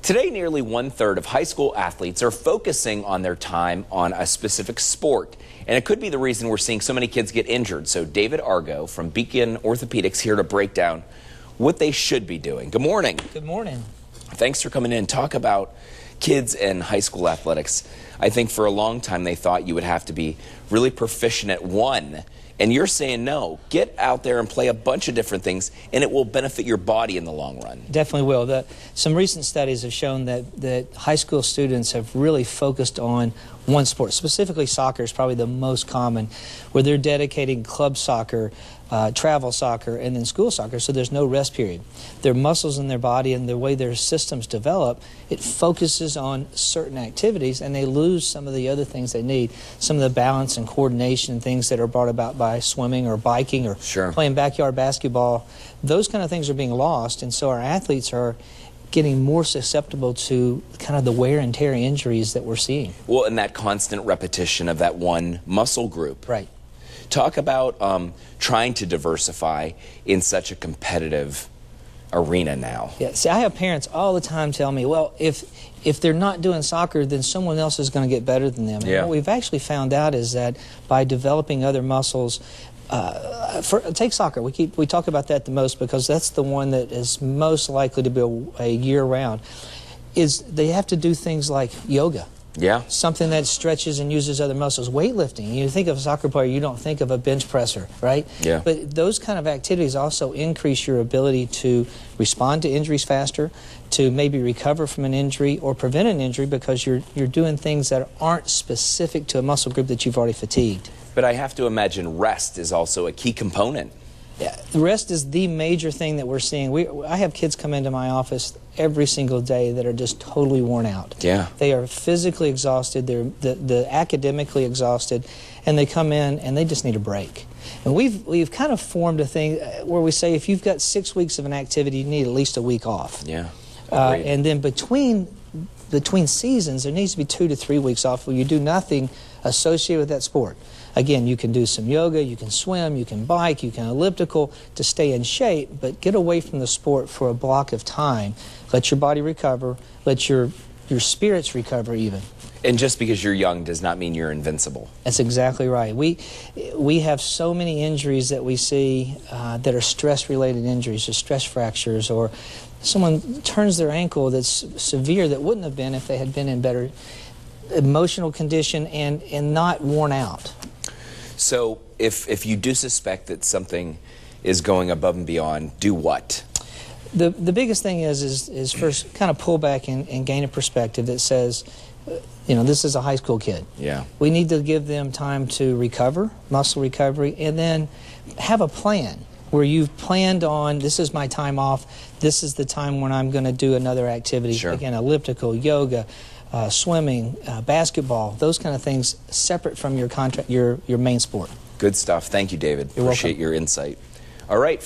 Today, nearly one-third of high school athletes are focusing on their time on a specific sport. And it could be the reason we're seeing so many kids get injured. So David Argo from Beacon Orthopedics here to break down what they should be doing. Good morning. Good morning. Thanks for coming in. Talk about kids and high school athletics. I think for a long time they thought you would have to be really proficient at one. And you're saying no, get out there and play a bunch of different things, and it will benefit your body in the long run. Definitely will. Some recent studies have shown that high school students have really focused on one sport. Specifically, soccer is probably the most common, where they're dedicating club soccer, travel soccer, and then school soccer, so there's no rest period. Their muscles in their body and the way their systems develop, it focuses on certain activities, and they lose some of the other things they need, some of the balance and coordination and things that are brought about by swimming or biking or playing backyard basketball. Those kind of things are being lost, and so our athletes are getting more susceptible to kind of the wear and tear injuries that we're seeing. Well, and that constant repetition of that one muscle group. Right. Talk about trying to diversify in such a competitive arena now. Yeah, see, I have parents all the time tell me, well, if they're not doing soccer, then someone else is going to get better than them. And what we've actually found out is that by developing other muscles, take soccer. We talk about that the most because that's the one that is most likely to be a year-round. Is they have to do things like yoga. Yeah. Something that stretches and uses other muscles. Weightlifting. You think of a soccer player, you don't think of a bench presser, right? Yeah. But those kind of activities also increase your ability to respond to injuries faster, to maybe recover from an injury or prevent an injury because you're doing things that aren't specific to a muscle group that you've already fatigued. But I have to imagine rest is also a key component. Yeah, rest is the major thing that we're seeing. I have kids come into my office every single day that are just totally worn out. Yeah. They are physically exhausted, they're academically exhausted, and they come in and they just need a break. And we've kind of formed a thing where we say if you've got 6 weeks of an activity, you need at least a week off. Yeah. And then between seasons, there needs to be 2 to 3 weeks off where you do nothing associated with that sport. Again, you can do some yoga, you can swim, you can bike, you can elliptical to stay in shape, but get away from the sport for a block of time. Let your body recover, let your spirits recover even. And just because you're young does not mean you're invincible. That's exactly right. We have so many injuries that we see that are stress-related injuries, or stress fractures, or someone turns their ankle that's severe that wouldn't have been if they had been in better emotional condition and not worn out. So if you do suspect that something is going above and beyond, do what? The biggest thing is first kind of pull back and gain a perspective that says, you know, this is a high school kid. Yeah. We need to give them time to recover, muscle recovery, and then have a plan where you've planned on, this is my time off, this is the time when I'm going to do another activity. Sure. Again, elliptical, yoga, swimming, basketball, those kind of things separate from your main sport. Good stuff. Thank you, David. You're Appreciate welcome. your insight. All right.